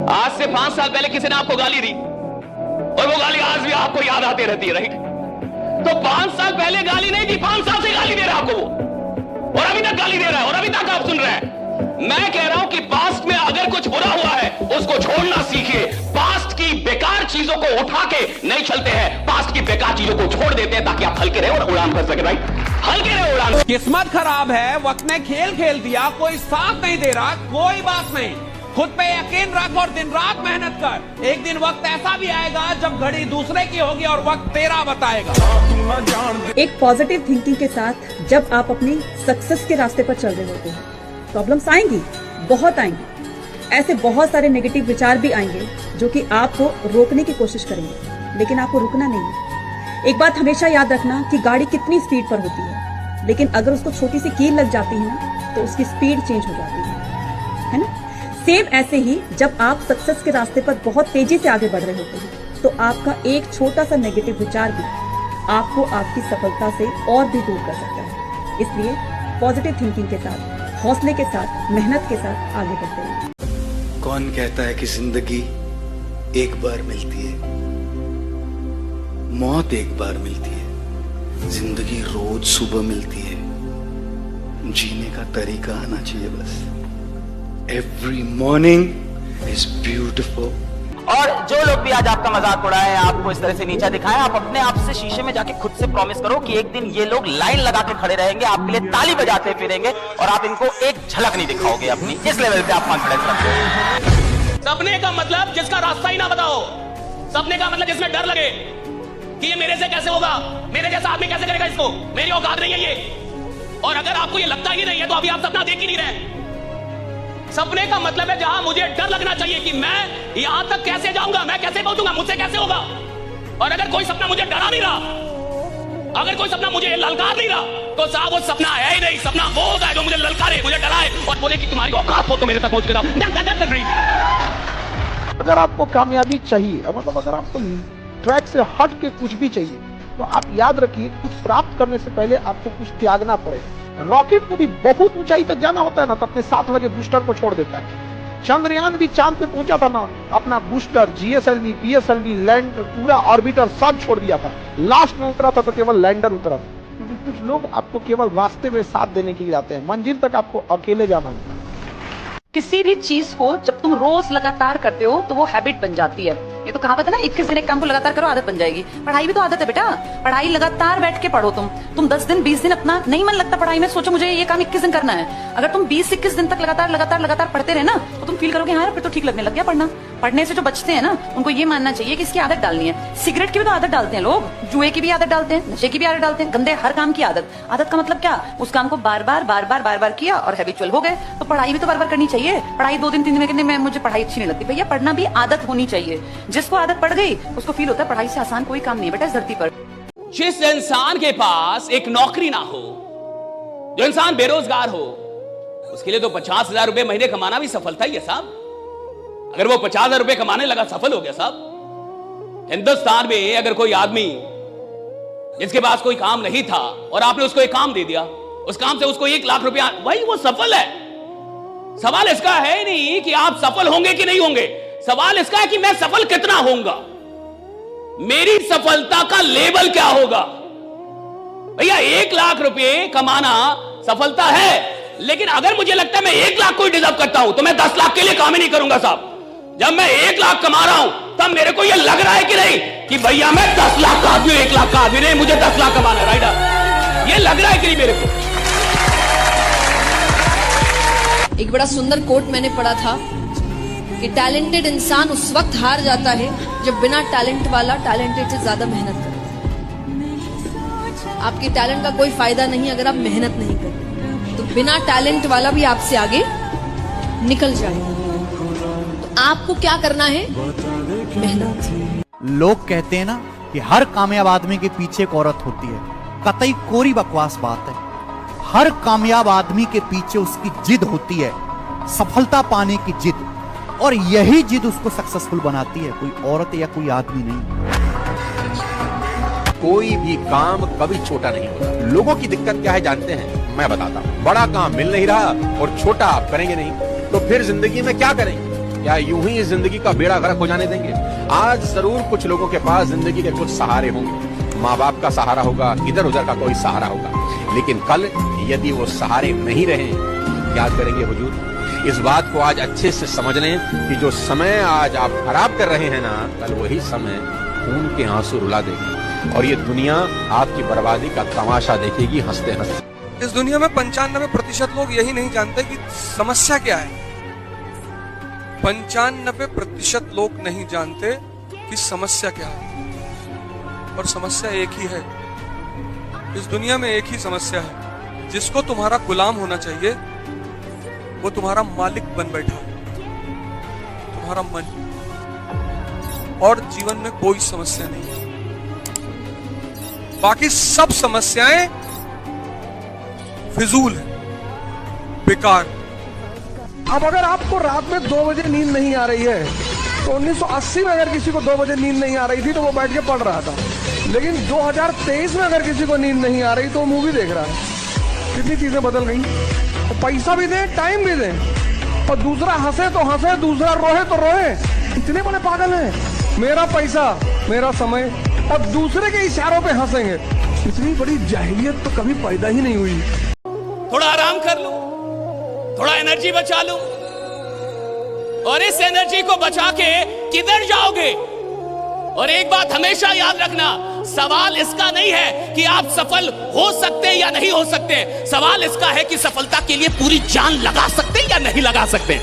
आज से 5 साल पहले किसी ने आपको गाली दी और वो गाली आज भी आपको याद आती रहती है, राइट? तो 5 साल पहले गाली नहीं दी, 5 साल से गाली दे रहा है आपको वो, और अभी तक गाली दे रहा है और अभी तक आप सुन रहे हैं। मैं कह रहा हूं कि पास्ट में अगर कुछ बुरा हुआ है उसको छोड़ना सीखिए। पास्ट की बेकार चीजों को उठा के नहीं चलते हैं, पास्ट की बेकार चीजों को छोड़ देते हैं ताकि आप हल्के रहे और उड़ान भर सके, राइट? हल्के रहे, उड़ान। किस्मत खराब है, वक्त ने खेल खेल दिया, कोई साथ नहीं दे रहा, कोई बात नहीं, खुद पे यकीन रख और दिन रात मेहनत कर। एक दिन वक्त ऐसा भी आएगा जब घड़ी दूसरे की होगी और वक्त तेरा बताएगा। एक पॉजिटिव थिंकिंग के साथ जब आप अपनी सक्सेस के रास्ते पर चल रहे होते हैं, प्रॉब्लम्स आएंगी, बहुत आएंगी। ऐसे बहुत सारे नेगेटिव विचार भी आएंगे जो कि आपको रोकने की कोशिश करेंगे, लेकिन आपको रुकना नहीं है। एक बात हमेशा याद रखना कि गाड़ी कितनी स्पीड पर होती है, लेकिन अगर उसको छोटी सी कील लग जाती है ना तो उसकी स्पीड चेंज हो जाती है ना? सेम ऐसे ही जब आप सक्सेस के रास्ते पर बहुत तेजी से आगे बढ़ रहे होते हैं तो आपका एक छोटा सा नेगेटिव विचार भी आपको आपकी सफलता से और भी दूर कर सकता है। इसलिए पॉजिटिव थिंकिंग के साथ, हौसले के साथ, मेहनत के साथ आगे बढ़ते हैं। कौन कहता है कि जिंदगी एक बार मिलती है, मौत एक बार मिलती है, जिंदगी रोज सुबह मिलती है। जीने का तरीका आना चाहिए बस। Every morning is beautiful. और जो लोग भी आज आपका मजाक उड़ाए, आपको इस तरह से नीचा दिखाएं, आप अपने आप से शीशे में जाके खुद से प्रॉमिस करो कि एक दिन ये लोग लाइन लगा के खड़े रहेंगे, आपके लिए ताली बजाते फिरेंगे और आप इनको एक झलक नहीं दिखाओगे अपनी। इस लेवल पे आप कॉन्फिडेंस रखो। सपने का मतलब जिसका रास्ता ही ना बताओ, सपने का मतलब जिसमें डर लगे कि ये मेरे से कैसे होगा, मेरे जैसा आदमी कैसे करेगा इसको, मेरी औकात नहीं है ये। और अगर आपको ये लगता ही नहीं है तो अभी आप सपना देख ही नहीं रहे। सपने का मतलब है जहां मुझे डर लगना चाहिए कि मैं यहां तक कैसे जाऊंगा, मैं कैसे पहुंचूंगा, मुझसे कैसे होगा। और अगर कोई सपना मुझे डरा नहीं रहा, अगर कोई सपना मुझे ललकार नहीं रहा, तो साहब वो सपना है ही नहीं। सपना वो होता है जो मुझे ललकारे, मुझे डराए और बोले कि तुम्हारी औकात हो तो मेरे तक पहुंच के जाओ। अगर आपको कामयाबी चाहिए, मतलब अगर आपको ट्रैक से हट के कुछ भी चाहिए, तो आप याद रखिए कुछ प्राप्त करने से पहले आपको कुछ त्यागना पड़ेगा। रॉकेट को भी बहुत ऊंचाई तक जाना होता है ना, तो अपने साथ लगे बूस्टर को छोड़ देता है। चंद्रयान भी चांद पे पहुंचा था ना, अपना बूस्टर, जीएसएलवी, पीएसएलवी, लैंड, पूरा ऑर्बिटर सब छोड़ दिया था। लास्ट में उतरा था तो केवल लैंडर उतरा था। क्योंकि कुछ लोग आपको केवल रास्ते में साथ देने के लिए आते हैं, मंजिल तक आपको अकेले जाना है। किसी भी चीज को जब तुम रोज लगातार करते हो तो वो हैबिट बन जाती है। ये तो कहावत है ना, 21 दिन एक काम को लगातार करो आदत बन जाएगी। पढ़ाई भी तो आदत है बेटा। पढ़ाई लगातार बैठ के पढ़ो। तुम 10 दिन 20 दिन अपना नहीं मन लगता पढ़ाई में, सोचो मुझे ये काम 21 दिन करना है। अगर तुम 20-21 दिन तक लगातार पढ़ते रहे ना तो तुम फील करोगे हाँ फिर तो ठीक लगने लग गया पढ़ना। पढ़ने से जो बचते हैं ना उनको ये मानना चाहिए कि इसकी आदत डालनी है। सिगरेट की भी तो आदत डालते हैं लोग, जुए की भी आदत डालते हैं, नशे की भी आदत डालते हैं, गंदे हर काम की आदत। आदत का मतलब क्या? उस काम को बार बार किया और हैबिचुअल हो गए। तो पढ़ाई भी तो बार बार करनी चाहिए। पढ़ाई 2 दिन 3 दिन करने में मुझे पढ़ाई अच्छी नहीं लगती, भैया पढ़ना भी आदत होनी चाहिए। जिसको आदत पड़ गई उसको फील होता है पढ़ाई से आसान कोई काम नहीं है बेटा इस धरती पर। जिस इंसान के पास एक नौकरी ना हो, जो इंसान बेरोजगार हो, उसके लिए तो 50,000 रुपए महीने कमाना भी सफलता ही है साहब। अगर वो 50,000 रुपए कमाने लगा, सफल हो गया साहब। हिंदुस्तान में अगर कोई आदमी जिसके पास कोई काम नहीं था और आपने उसको एक काम दे दिया, उस काम से उसको 1 लाख रुपया, भाई वो सफल है। सवाल इसका है नहीं कि आप सफल होंगे कि नहीं होंगे, सवाल इसका है कि मैं सफल कितना होऊंगा, मेरी सफलता का लेवल क्या होगा। भैया 1 लाख रुपए कमाना सफलता है, लेकिन अगर मुझे लगता है मैं 1 लाख को डिजर्व करता हूं तो मैं 10 लाख के लिए काम ही नहीं करूंगा साहब। जब मैं 1 लाख कमा रहा हूं तब मेरे को यह लग रहा है कि नहीं कि भैया मैं 10 लाख का आदमी, 1 लाख का आदमी नहीं, मुझे 10 लाख कमाना है, राइट? ये लग रहा है कि नहीं मेरे को। एक बड़ा सुंदर कोट मैंने पढ़ा था कि टैलेंटेड इंसान उस वक्त हार जाता है जब बिना टैलेंट वाला टैलेंटेड से ज्यादा मेहनत करता है। आपके टैलेंट का कोई फायदा नहीं अगर आप मेहनत नहीं करते, तो बिना टैलेंट वाला भी आपसे आगे निकल जाएगा। तो आपको क्या करना है? मेहनत। लोग कहते हैं ना कि हर कामयाब आदमी के पीछे एक औरत होती है, कतई कोरी बकवास बात है। हर कामयाब आदमी के पीछे उसकी जिद होती है, सफलता पाने की जिद, और यही जिद उसको सक्सेसफुल बनाती है, कोई औरत या कोई आदमी नहीं। कोई भी काम कभी छोटा नहीं होता। लोगों की दिक्कत क्या है जानते हैं? मैं बताता हूँ। बड़ा काम मिल नहीं रहा और छोटा आप करेंगे नहीं, तो फिर जिंदगी में क्या करेंगे? क्या यूं ही इस जिंदगी का बेड़ा गर्क हो जाने देंगे? आज जरूर कुछ लोगों के पास जिंदगी के कुछ सहारे होंगे, माँ बाप का सहारा होगा, इधर उधर का कोई सहारा होगा, लेकिन कल यदि वो सहारे नहीं रहे, क्या करेंगे हुजूर? इस बात को आज अच्छे से समझ लें कि जो समय आज आप खराब कर रहे हैं ना, कल वही समय खून के आंसू रुला देगी और ये दुनिया आपकी बर्बादी का तमाशा देखेगी हंसते हंसते। इस दुनिया में 95% लोग यही नहीं जानते कि समस्या क्या है। 95% लोग नहीं जानते कि समस्या क्या है, और समस्या एक ही है। इस दुनिया में एक ही समस्या है, जिसको तुम्हारा गुलाम होना चाहिए वो तुम्हारा मालिक बन बैठा, तुम्हारा मन, और जीवन में कोई समस्या नहीं है। बाकी सब समस्याएं फिजूल है, बेकार। अब अगर आपको रात में 2 बजे नींद नहीं आ रही है, तो 1980 में अगर किसी को 2 बजे नींद नहीं आ रही थी तो वो बैठ के पढ़ रहा था, लेकिन 2023 में अगर किसी को नींद नहीं आ रही तो वो मूवी देख रहा है। कितनी चीजें बदल गई। तो पैसा भी दे, टाइम भी दे, और दूसरा हंसे तो हंसे, दूसरा रोए तो रोए। इतने बड़े पागल हैं। मेरा पैसा, मेरा समय, और दूसरे के इशारों पे हंसेंगे। इतनी बड़ी जाहिलियत तो कभी पैदा ही नहीं हुई। थोड़ा आराम कर लो, थोड़ा एनर्जी बचा लो, और इस एनर्जी को बचा के किधर जाओगे? और एक बात हमेशा याद रखना, सवाल इसका नहीं है कि आप सफल हो सकते हैं या नहीं हो सकते, सवाल इसका है कि सफलता के लिए पूरी जान लगा सकते हैं या नहीं लगा सकते।